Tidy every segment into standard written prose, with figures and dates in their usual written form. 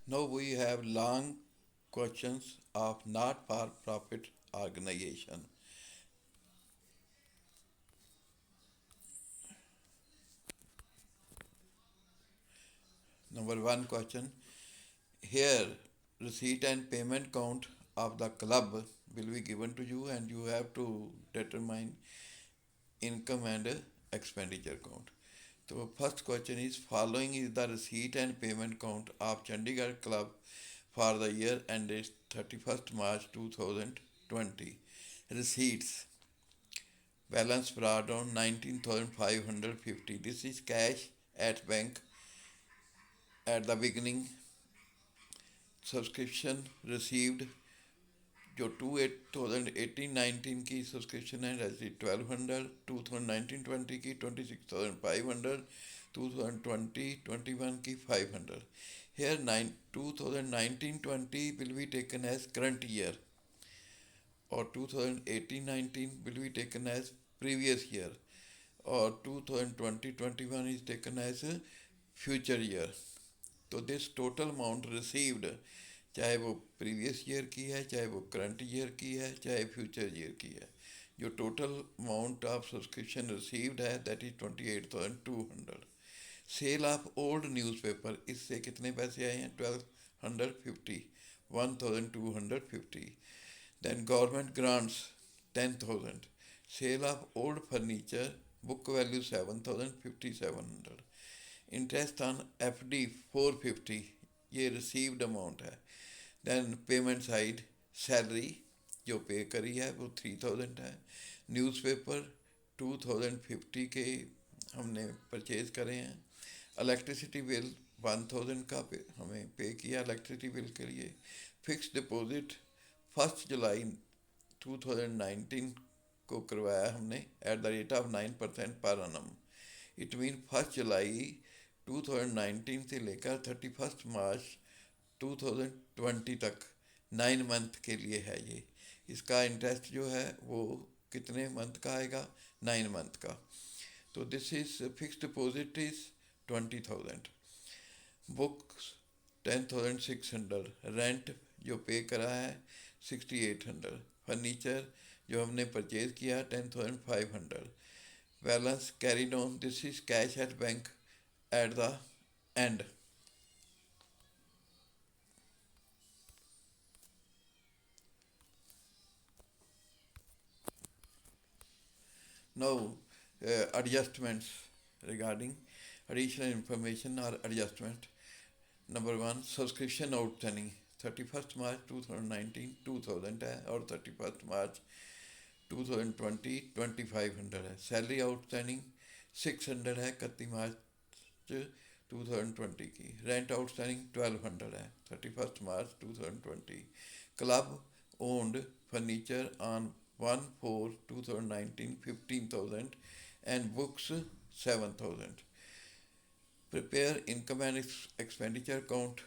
Now we have long questions of not for profit organization. Number one question. Here, receipt and payment count of the club will be given to you, and you have to determine income and expenditure count. So first question is, following is the receipt and payment count of Chandigarh Club for the year ended 31st March 2020. Receipts, balance brought on 19,550. This is cash at bank at the beginning. Subscription received जो to 2018-19 की subscription है जैसे 1200, 2019-20 की 26,500, 2020-21 की 500. Here 2019-20 will be taken as current year, or 2018-19 will be taken as previous year, or 2020-21 is taken as a future year. तो this total amount received, चाहे वो previous year की है, चाहे वो करंट ईयर की है, चाहे फ्यूचर ईयर की है, जो total amount of subscription received है that is 28,200. Sale of old newspaper, इससे कितने पैसे आए हैं? 1250, 1250. Then government grants 10,000. Sale of old furniture, book value 7,000, 5,700. Interest on F D 450, ये रिसीव्ड अमाउंट है. दैन पेमेंट साइड, सैलरी जो पे करी है वो 3,000 है. न्यूज़पेपर 2,050 के हमने परचेज़ करे हैं. इलेक्ट्रिसिटी बिल 1,000 का हमें पे किया इलेक्ट्रिसिटी बिल के लिए. फिक्स डिपॉजिट 1 जुलाई 2019 को करवाया हमने एट द रेट ऑफ 9% पर annum. इट मीन 1 जुलाई 2019 से लेकर 31 मार्च 2020 तक 9 मंथ के लिए है ये. इसका इंटरेस्ट जो है वो कितने मंथ का आएगा? 9 मंथ का. तो this is fix deposit is 20,000. Books 10,600. Rent जो पे करा है 6,800. फर्नीचर जो हमने परचेज किया 10,500. Balance carried on, this is cash at bank at the end. Now, adjustments regarding additional information or adjustment. Number one, subscription outstanding 31st March 2019 2000 है, और 31st March 2020 2,500 है. सैलरी आउटस्टैंडिंग 600 है 31 मार्च 2020 की. रेंट आउटस्टैंडिंग 1,200 है 31st March 2020. Club owned furniture on 1/4/2019 15,000 and books 7,000. Prepare income and expenditure count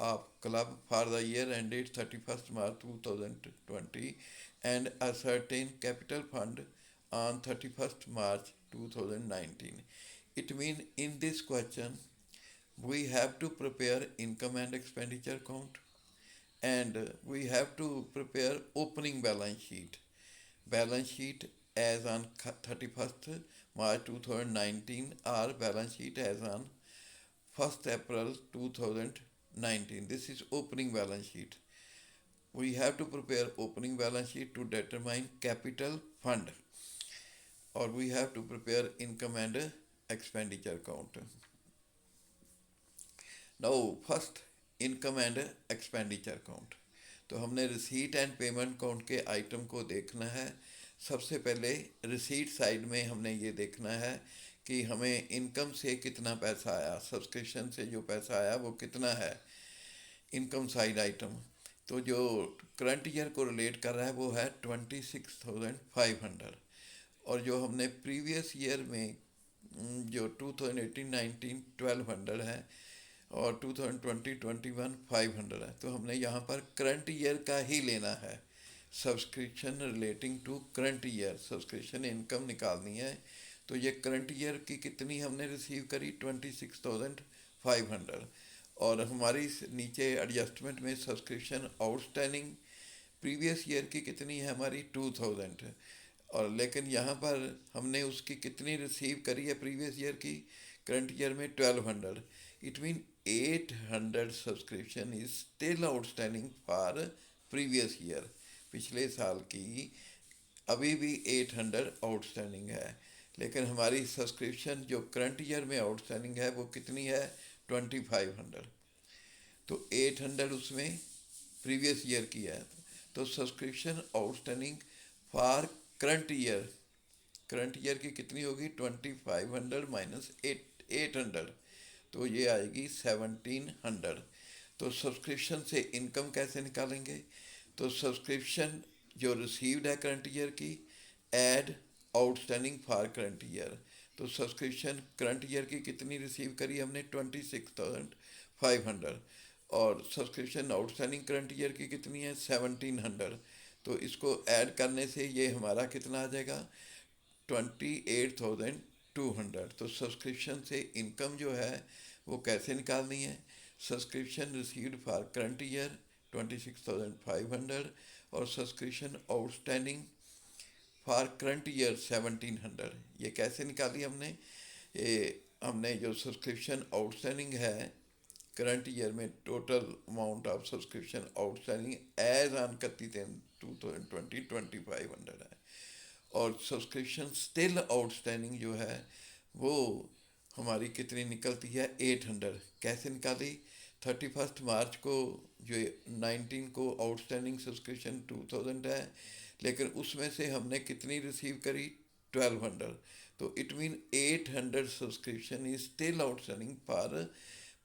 of club for the year ended 31st March 2020 and ascertain capital fund on 31st March 2019. It means in this question we have to prepare income and expenditure count, and we have to prepare opening balance sheet as on 31st March 2019 or balance sheet as on 1st April 2019. This is opening balance sheet. We have to prepare opening balance sheet to determine capital fund, or we have to prepare income and expenditure count. Now first, income and expenditure count. तो हमने receipt and payment count के item को देखना है. सबसे पहले receipt side में हमने ये देखना है कि हमें इनकम से कितना पैसा आया, सब्सक्रिप्शन से जो पैसा आया वो कितना है. इनकम साइड आइटम तो जो करंट ईयर को रिलेट कर रहा है वो है 26,500. और जो हमने प्रीवियस ईयर में जो 2018-19 1,200 है और 2020-21 500 है, तो हमने यहाँ पर करंट ईयर का ही लेना है. Subscription relating to current year, subscription income निकालनी है. तो ये करंट ईयर की कितनी हमने रिसीव करी? 26,500. और हमारी नीचे एडजस्टमेंट में सब्सक्रिप्शन आउटस्टैंडिंग प्रीवियस ईयर की कितनी है हमारी 2000, और लेकिन यहाँ पर हमने उसकी कितनी रिसीव करी है प्रीवियस ईयर की, करंट ईयर में 1200। It mean 800 subscription is still outstanding for previous year, पिछले साल की अभी भी 800 आउटस्टैंडिंग है। लेकिन हमारी सब्सक्रिप्शन जो करंट ईयर में आउटस्टैंडिंग है वो कितनी है, 2500। तो 800 उसमें प्रीवियस ईयर की है। तो subscription outstanding for current year की कितनी होगी, 2500 माइनस 800, तो ये आएगी 1700। तो सब्सक्रिप्शन से इनकम कैसे निकालेंगे, तो सब्सक्रिप्शन जो रिसीव्ड है करंट ईयर की, add outstanding for current year. तो सब्सक्रिप्शन करंट ईयर की कितनी रिसीव करी हमने, 26,500, और सब्सक्रिप्शन आउटस्टैंडिंग करंट ईयर की कितनी है, 1700। तो इसको ऐड करने से ये हमारा कितना आ जाएगा, 28,200। तो सब्सक्रिप्शन से इनकम जो है वो कैसे निकालनी है, subscription received for current year 26,500 और subscription outstanding for current year 1700। ये कैसे निकाली हमने, ये हमने जो सब्सक्रिप्शन आउटस्टैंडिंग है करंट ईयर में, total amount of subscription outstanding as on 31/2020 2500 है, और सब्सक्रिप्शन स्टिल आउटस्टैंडिंग जो है वो हमारी कितनी निकलती है, 800। कैसे निकाली, 31 मार्च को जो 19 को आउटस्टैंडिंग सब्सक्रिप्शन 2000 है, लेकिन उसमें से हमने कितनी रिसीव करी, 1200। तो it mean 800 subscription is still outstanding for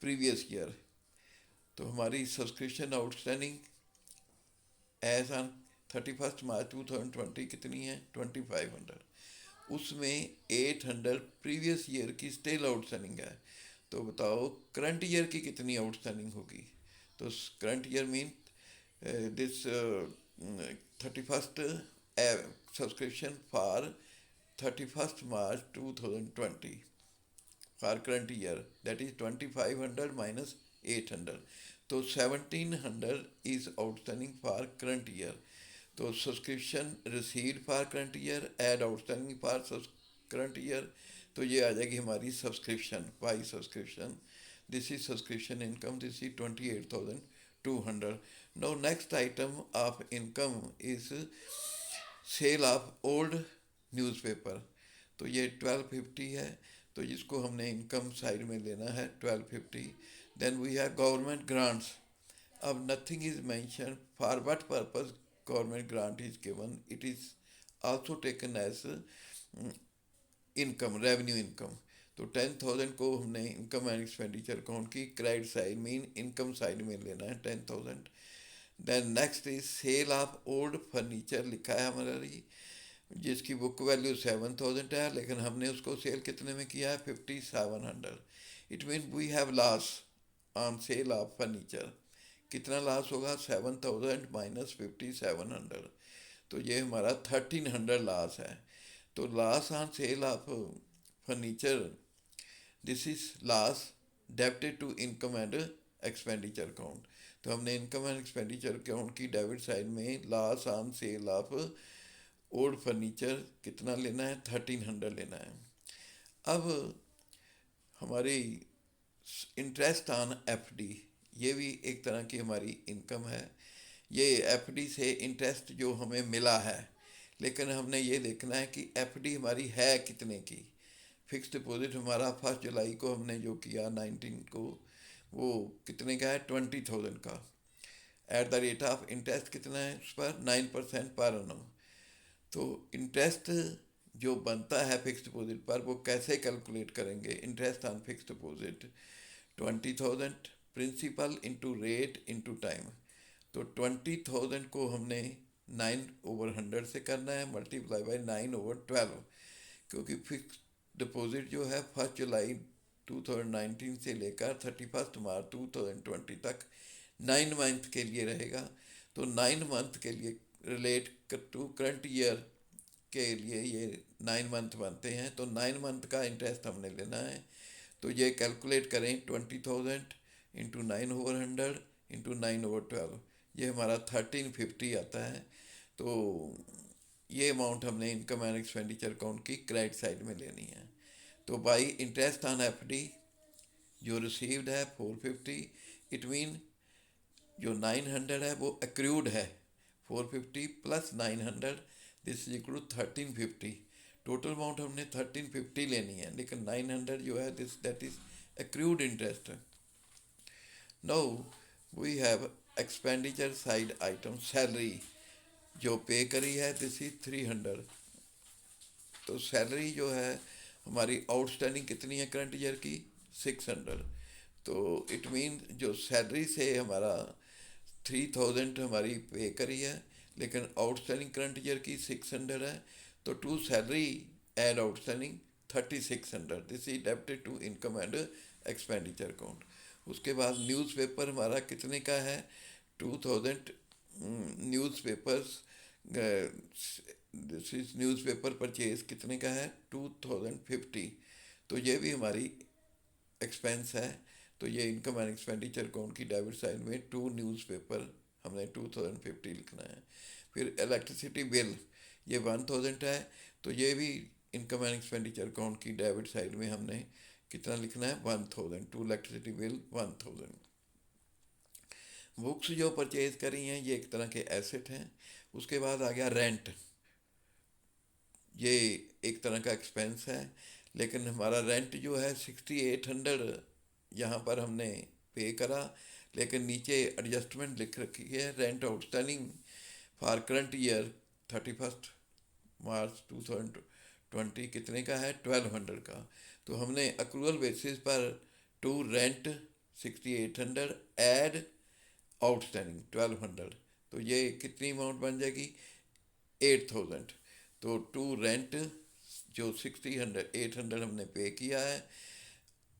previous year. तो हमारी सब्सक्रिप्शन आउटस्टैंडिंग एज ऑन 31 मार्च 2020 कितनी है, 2500। उसमें 800 प्रीवियस ईयर की स्टिल आउटस्टैंडिंग है। तो बताओ करंट ईयर की कितनी आउटस्टैंडिंग होगी, तो current year mean this 31st subscription for 31 March 2020 for current year, that is 2500 minus 800। तो 1700 is outstanding for current year. तो subscription received for current year add outstanding for current year, तो ये आ जाएगी हमारी subscription by subscription. This is subscription income, this is 28,200। Now next item of income is sale of old newspaper. तो ये 1250 है, तो इसको हमने इनकम साइड में लेना है 1250। Then we have government grants. अब nothing is mention for what purpose government grant is given, it is also taken as income, revenue income. तो 10,000 को हमने इनकम एंड एक्सपेंडिचर अकाउंट की credit side mean income side में लेना है 10,000। Then next is sale of old furniture लिखा है हमारी, जिसकी बुक वैल्यू 7,000 है, लेकिन हमने उसको सेल कितने में किया है, 5700। It mean we have loss on sale of furniture. कितना लॉस होगा, 7,000 माइनस 5700, तो ये हमारा 1300 लॉस है। तो loss on sale of furniture, this is loss debited to income and expenditure account. तो हमने इनकम एंड एक्सपेंडिचर अकाउंट की डेबिट साइड में loss on sale of old furniture कितना लेना है, 1300 लेना है। अब हमारी इंटरेस्ट ऑन एफडी, ये भी एक तरह की हमारी इनकम है। ये एफडी से इंटरेस्ट जो हमें मिला है, लेकिन हमने ये देखना है कि एफडी हमारी है कितने की। फिक्स डिपॉजिट हमारा 1 जुलाई को हमने जो किया 19 को, वो कितने का है, 20,000 का। Eight the rate of interest कितना है उस पर, 9% पर annum। तो इंटरेस्ट जो बनता है फिक्स डिपॉजिट पर वो कैसे कैलकुलेट करेंगे, interest on fix deposit 20,000 principal into rate into time. तो 20,000 को हमने 9/100 से करना है, मल्टीप्लाई बाई 9/12, क्योंकि फिक्स डिपॉजिट जो है 1 जुलाई 2019 से लेकर 31 मार्च 2020 तक 9 मंथ के लिए रहेगा। तो 9 मंथ के लिए रिलेट टू करंट ईयर के लिए ये 9 मंथ बनते हैं, तो 9 मंथ का इंटरेस्ट हमने लेना है। तो ये कैलकुलेट करें, 20,000 इंटू 9/100 इंटू 9/12, ये हमारा 1350 आता है। तो ये अमाउंट हमने इनकम एंड एक्सपेंडिचर अकाउंट की क्रेडिट साइड में लेनी है। तो बाई इंटरेस्ट ऑन एफडी जो रिसीव्ड है 450, इट मीन जो 900 है वो एक्रूड है, 450 plus 900, this is equal to 1350। Total amount हमने 1350 लेनी है, लेकिन 900 जो है this that is accrued interest. No we have expenditure side item salary जो पे करी है, दिस इज 300। तो सैलरी जो है हमारी आउटस्टैंडिंग कितनी है करंट ईयर की, 600। तो इट मीन जो सैलरी से हमारा 3000 हमारी पे करी है, लेकिन आउटस्टैंडिंग करंट ईयर की 600 है। तो to salary and outstanding 3600, this is debited to income and expenditure account. उसके बाद न्यूज़पेपर हमारा कितने का है, 2000। Newspapers, this is newspaper purchase कितने का है, 2050। तो ये भी हमारी एक्सपेंस है। तो ये इनकम एंड एक्सपेंडिचर अकाउंट की डेबिट साइड में टू न्यूज़पेपर हमने 2050 लिखना है। फिर इलेक्ट्रिसिटी बिल ये 1000 है, तो ये भी इनकम एंड एक्सपेंडिचर अकाउंट की डेबिट साइड में हमने कितना लिखना है, 1000, टू इलेक्ट्रिसिटी बिल 1000। बुक्स जो परचेज करी हैं ये एक तरह के एसेट हैं। उसके बाद आ गया रेंट, ये एक तरह का एक्सपेंस है, लेकिन हमारा रेंट जो है 6800 यहाँ पर हमने पे करा, लेकिन नीचे एडजस्टमेंट लिख रखी है, rent outstanding for current year 31 मार्च 2020 कितने का है, 1200 का। तो हमने अक्रूवल बेसिस पर टू रेंट 6800 एड आउटस्टैंडिंग 1200, तो ये कितनी अमाउंट बन जाएगी, 8000। तो टू रेंट जो 800 हमने पे किया है,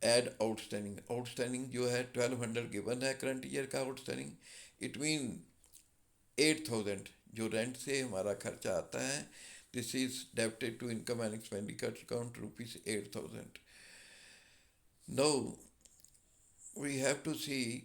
एड आउटस्टैंडिंग, आउटस्टैंडिंग जो है 1200 गिवन है करंट ईयर का आउटस्टैंडिंग, इट मीन 8000 जो रेंट से हमारा खर्चा आता है, this is debited to income and expenditure account ₹8000। Now we have to see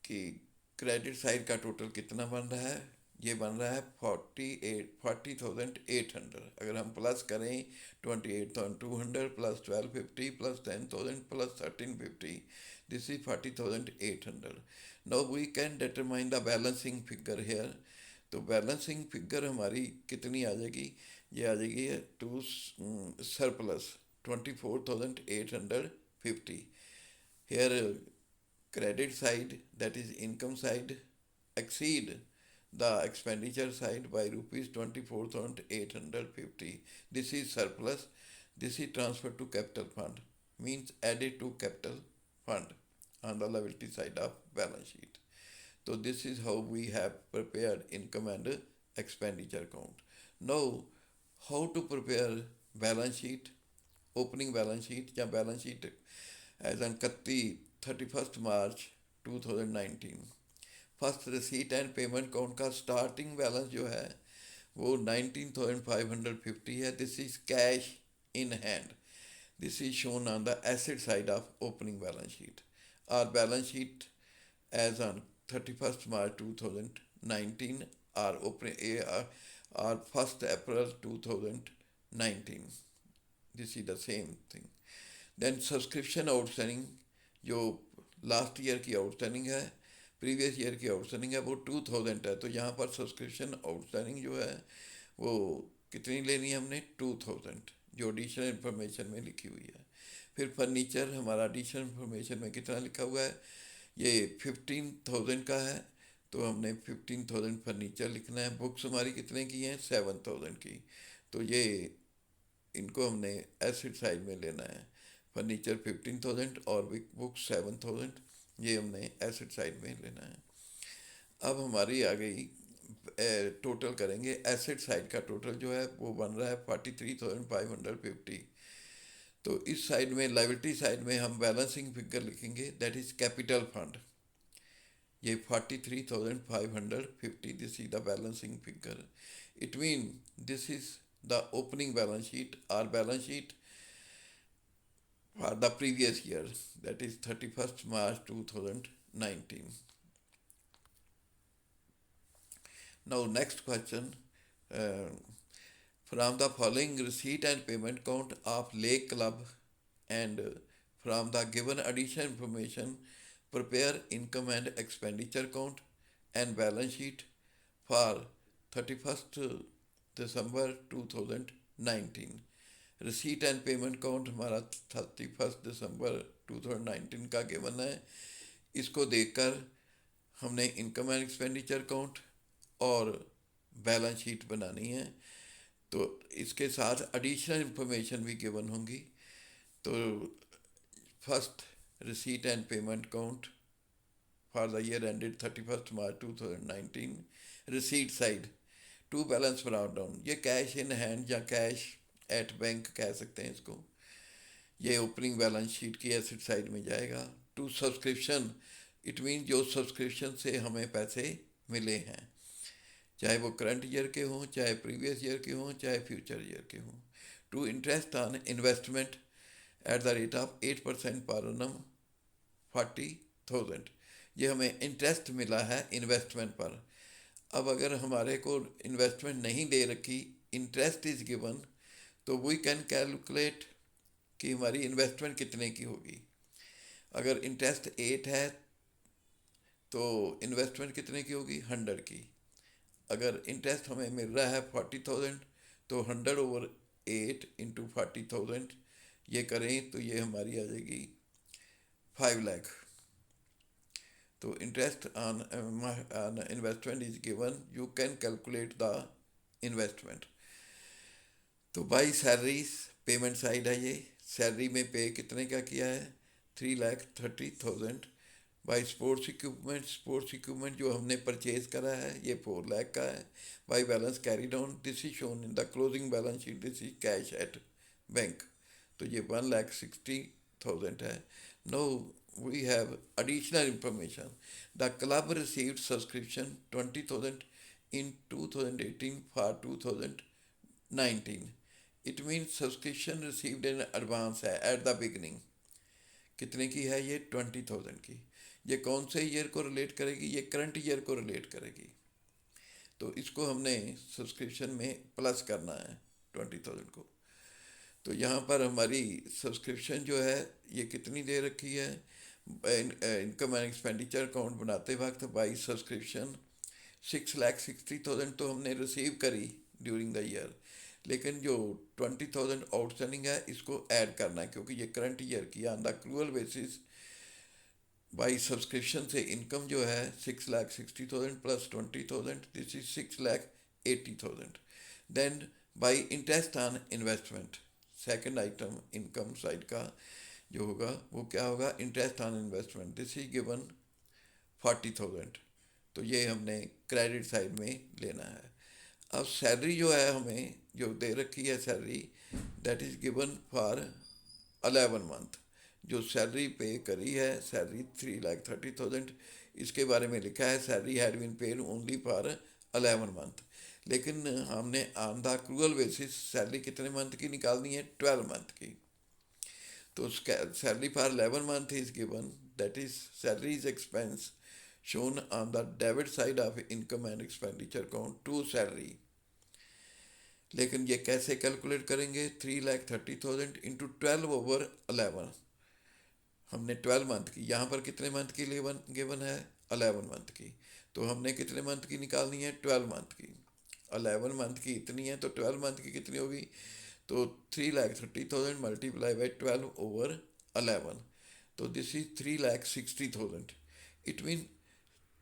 कि क्रेडिट साइड का टोटल कितना बन रहा है, ये बन रहा है 40,800। अगर हम प्लस करें 28,200 plus 1250 plus 10,000 plus 1350, this is 40,800। Now we can determine the balancing figure here. तो बैलेंसिंग फिगर हमारी कितनी आ जाएगी, ये आ जाएगी to surplus 24,850। Here credit side, that is income side, exceed the expenditure side by rupees 24,850. This is surplus, this is transferred to capital fund, means added to capital fund on the liability side of balance sheet. So this is how we have prepared income and expenditure account. Now how to prepare balance sheet, opening balance sheet या balance sheet as on 31 March 2019। First receipt and payment account का starting balance जो है वो 19,550 है, this is cash in hand, this is shown on the asset side of opening balance sheet. Or balance sheet as on 31 March 2019 or opening or 1 April 2019, this is the same thing. Then subscription outstanding जो last year की outstanding है, previous year की outstanding है, वो 2000 है। तो यहाँ पर सब्सक्रिप्शन आउटस्टैंडिंग जो है वो कितनी लेनी है हमने, 2000, जो एडिशनल इन्फॉर्मेशन में लिखी हुई है। फिर फर्नीचर हमारा एडिशनल इन्फॉर्मेशन में कितना लिखा हुआ है, ये 15,000 का है, तो हमने 15,000 फर्नीचर लिखना है। बुक्स हमारी कितने की हैं, 7,000 की, तो ये इनको हमने एसेट साइड में लेना है। फर्नीचर 15,000 और बुक 7,000, ये हमने एसेट साइड में लेना है। अब हमारी आ गई, टोटल करेंगे एसेट साइड का टोटल जो है वो बन रहा है 43,550। तो इस साइड में लायबिलिटी साइड में हम बैलेंसिंग फिगर लिखेंगे, दैट इज कैपिटल फंड, ये 43,550, this is the balancing figure. It mean this is the opening balance sheet, or balance sheet for the previous year, that is 31st March 2019. Now, next question. Uh, from the following receipt and payment count of Lake Club and from the given additional information, prepare income and expenditure count and balance sheet for 31st December 2019. Receipt and payment count हमारा 31 दिसंबर 2019 का given है। इसको देखकर हमने income and expenditure count और balance sheet बनानी है। तो इसके साथ एडिशनल इंफॉर्मेशन भी गिवन होंगी। तो first, receipt and payment count for the year ended 31 March 2019। Receipt side, to balance brought down, ये कैश इन हैंड या कैश एट बैंक कह सकते हैं इसको। ये ओपनिंग बैलेंस शीट की एसेट साइड में जाएगा। टू सब्सक्रिप्शन, इट मीन जो सब्सक्रिप्शन से हमें पैसे मिले हैं, चाहे वो करंट ईयर के हों, चाहे प्रीवियस ईयर के हों, चाहे फ्यूचर ईयर के हों। To interest on investment at the rate of 8% per annum 40,000, ये हमें इंटरेस्ट मिला है इन्वेस्टमेंट पर। अब अगर हमारे को इन्वेस्टमेंट नहीं दे रखी, इंटरेस्ट इज गिवन, तो वी कैन कैलकुलेट कि हमारी इन्वेस्टमेंट कितने की होगी। अगर इंटरेस्ट 8 है तो इन्वेस्टमेंट कितने की होगी, 100 की। अगर इंटरेस्ट हमें मिल रहा है 40,000, तो 100/8 इंटू 40,000 ये करें तो ये हमारी आ जाएगी 5 लाख। तो interest on investment is given, you can calculate the investment. तो बाई सैलरीज, पेमेंट साइड है ये। सैलरी में पे कितने का किया है, 3,30,000। By sports equipment, sports equipment जो हमने परचेज करा है ये 4 लाख का है। By balance carry down, this is shown in the closing balance sheet, this is cash at bank, तो ये 1,60,000 है। No we have additional information. The club received subscription 20,000 in 2018 for 2019. It means subscription received in advance है at the beginning। कितने की है ये, 20,000 की। ये कौन से ईयर को रिलेट करेगी, ये करंट ईयर को रिलेट करेगी। तो इसको हमने सब्सक्रिप्शन में प्लस करना है 20,000 को। तो यहाँ पर हमारी सब्सक्रिप्शन जो है ये कितनी दे रखी है, इनकम एंड एक्सपेंडिचर अकाउंट बनाते वक्त बाई सब्सक्रिप्शन 6,60,000 तो हमने रिसीव करी ड्यूरिंग द ईयर, लेकिन जो 20,000 आउटस्टैंडिंग है इसको ऐड करना है क्योंकि ये करंट ईयर की on the accrual basis. By subscription से इनकम जो है 6,60,000 plus 20,000, this is 6,80,000। Then by interest on investment, second item income side का जो होगा वो क्या होगा, interest on investment, this is given 40,000। तो ये हमने क्रेडिट साइड में लेना है। अब सैलरी जो है हमें जो दे रखी है salary, that is given for 11 month. जो सैलरी पे करी है सैलरी 3,30,000, इसके बारे में लिखा है salary had been paid only for 11 month. लेकिन हमने on the accrual basis salary कितने मंथ की निकालनी है, 12 मंथ की। तो salary for 11 month is given, that is salary is expense shown on the debit side of income and expenditure account to salary। लेकिन ये कैसे कैलकुलेट करेंगे, 3,30,000 इंटू 12/11। हमने 12 मंथ की, यहाँ पर कितने मंथ की गिवन है, 11 मंथ की। तो हमने कितने मंथ की निकालनी है, 12 मंथ की। 11 मंथ की इतनी है तो 12 मंथ की कितनी होगी, तो 3,30,000 मल्टीप्लाई बाई 12/11, तो this is 3,60,000। It mean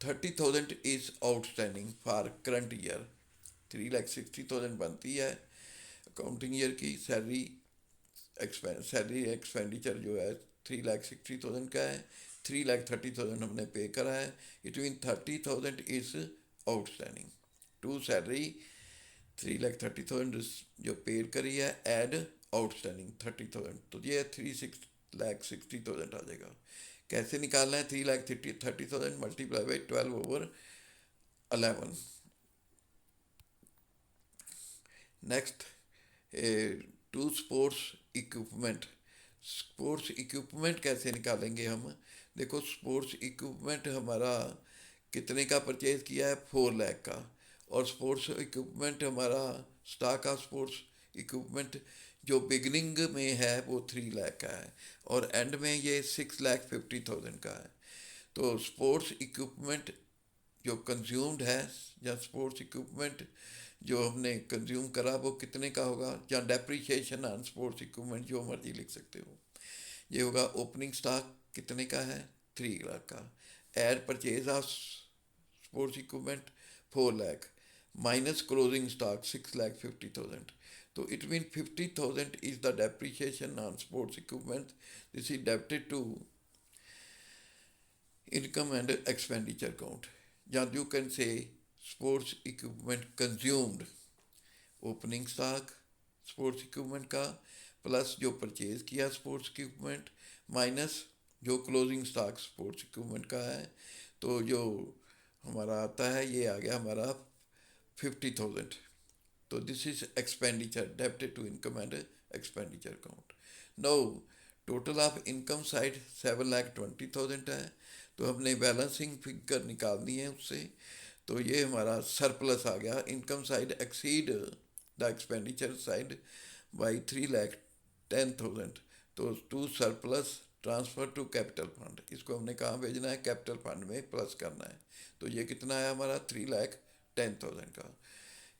30,000 is outstanding for current year. 3,60,000 बनती है अकाउंटिंग ईयर की सैलरी एक्सपेंडिचर जो है 3,60,000 का है, 3,30,000 हमने पे करा है। It mean 30,000 is outstanding to salary. 3,30,000 जो पे करी है एड आउटस्टैंडिंग 30,000, तो ये 3,60,000 आ जाएगा। कैसे निकालना है, 3,30,000 multiply by 12/11। Next, to sports equipment sports equipment कैसे निकालेंगे हम? देखो, स्पोर्ट्स इक्विपमेंट हमारा कितने का परचेज किया है? 4 लाख का। और स्पोर्ट्स इक्विपमेंट हमारा स्टॉक ऑफ स्पोर्ट्स इक्विपमेंट जो बिगनिंग में है वो 3 लाख का है, और एंड में ये 6,50,000 का है। तो स्पोर्ट्स इक्विपमेंट जो कंज्यूम्ड है, या स्पोर्ट्स इक्विपमेंट जो हमने कंज्यूम करा, वो कितने का होगा? या डेप्रिसिएशन ऑन स्पोर्ट्स इक्विपमेंट, जो मर्जी लिख सकते हो। ये होगा ओपनिंग स्टॉक कितने का है? 3 लाख का। Add purchase of sports equipment 4 lakh, minus closing stock 6,50,000। तो it mean 50,000 is the depreciation on sports equipment. This is debited to income and expenditure account. या you can say sports equipment consumed, opening stock sports equipment का plus जो purchase किया sports equipment minus जो closing stock sports equipment का है। तो जो हमारा आता है ये आ गया हमारा 50,000। तो this is expenditure debited to income and expenditure account. No, total of income side 7,20,000 है, तो हमने बैलेंसिंग फिगर निकालनी है उससे। तो ये हमारा सरप्लस आ गया। Income side exceed the expenditure side by 3,10,000। तो to surplus transfer to capital fund, इसको हमने कहाँ भेजना है? कैपिटल फंड में प्लस करना है। तो ये कितना है हमारा? 3,10,000 का।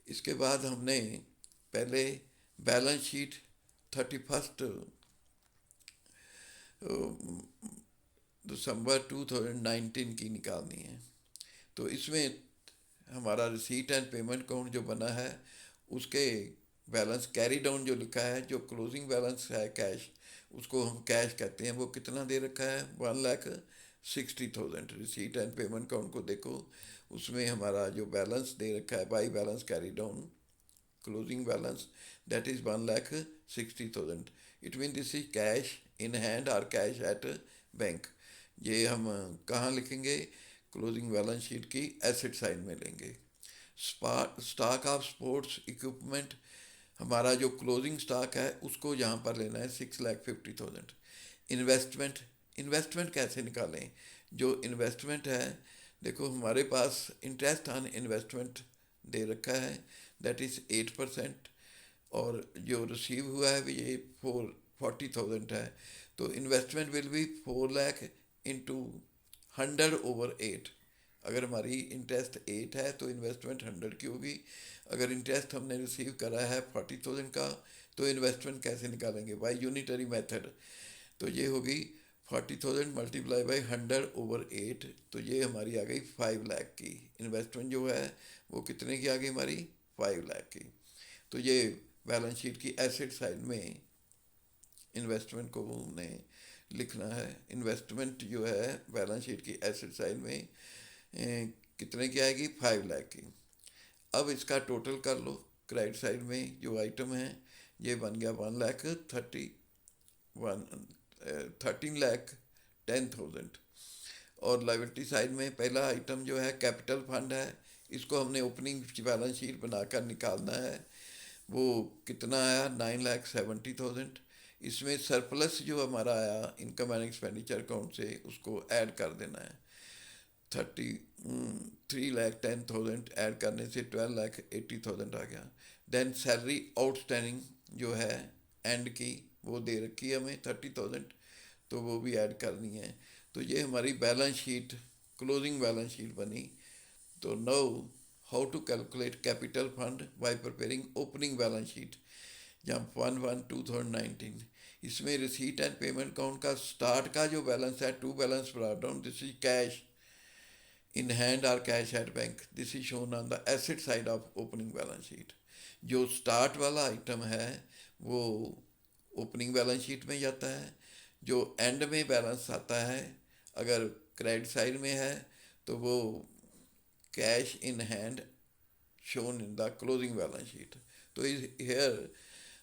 इसके बाद हमने पहले बैलेंस शीट 31 दिसंबर 2019 की निकालनी है। तो इसमें हमारा रिसीट एंड पेमेंट अकाउंट जो बना है उसके बैलेंस कैरी डाउन जो लिखा है, जो क्लोजिंग बैलेंस है कैश, उसको हम कैश कहते हैं। वो कितना दे रखा है? 1,60,000। रिसीट एंड पेमेंट अकाउंट को देखो, उसमें हमारा जो बैलेंस दे रखा है by balance carry down closing balance, that is 1,60,000। It mean this is cash in hand और कैश एट बैंक। ये हम कहाँ लिखेंगे? क्लोजिंग बैलेंस शीट की एसेट साइड में लेंगे। स्टॉक ऑफ स्पोर्ट्स इक्विपमेंट, हमारा जो क्लोजिंग स्टॉक है उसको यहाँ पर लेना है 6,50,000। इन्वेस्टमेंट, इन्वेस्टमेंट कैसे निकालें? जो इन्वेस्टमेंट है, देखो हमारे पास इंटरेस्ट ऑन इन्वेस्टमेंट दे रखा है, दैट इज़ 8%, और जो रिसीव हुआ है ये 40,000 है। तो investment will be 4 lakh into 100/8। अगर हमारी इंटरेस्ट 8 है तो इन्वेस्टमेंट 100 की होगी। अगर इंटरेस्ट हमने रिसीव करा है 40,000 का, तो इन्वेस्टमेंट कैसे निकालेंगे? By unitary method. तो ये होगी 40,000 मल्टीप्लाई बाई 100/8। तो ये हमारी आ गई 5 लाख की। इन्वेस्टमेंट जो है वो कितने की आ गई हमारी? 5 लाख की। तो ये बैलेंस शीट की एसेट साइड में इन्वेस्टमेंट को हमने लिखना है। इन्वेस्टमेंट जो है बैलेंस शीट की एसेट साइड में कितने की आएगी? 5 लाख की। अब इसका टोटल कर लो। क्रेडिट साइड में जो आइटम है ये बन गया 13,10,000। और लाइबिलिटी साइड में पहला आइटम जो है कैपिटल फंड है, इसको हमने ओपनिंग बैलेंस शीट बनाकर निकालना है। वो कितना आया? 9,70,000। इसमें सरप्लस जो हमारा आया इनकम एंड एक्सपेंडिचर अकाउंट से, उसको ऐड कर देना है। 3,10,000 ऐड करने से 12,80,000 आ गया। देन सैलरी आउटस्टैंडिंग जो है एंड की, वो दे रखी है हमें 30,000, तो वो भी ऐड करनी है। तो ये हमारी balance sheet, closing balance sheet बनी। तो now how to calculate capital fund by preparing opening balance sheet, जहाँ 1/1/2019। इसमें रिसीट एंड पेमेंट अकाउंट का स्टार्ट का जो बैलेंस है, to balance brought down, this is cash in hand or cash at bank. This is shown on the asset side of opening balance sheet. जो start वाला item है वो opening balance sheet में जाता है। जो एंड में बैलेंस आता है अगर क्रेडिट साइड में है तो वो cash in hand shown in the closing balance sheet. तो इस हेयर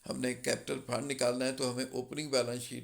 हमने कैपिटल फंड निकालना है, तो हमें ओपनिंग बैलेंस शीट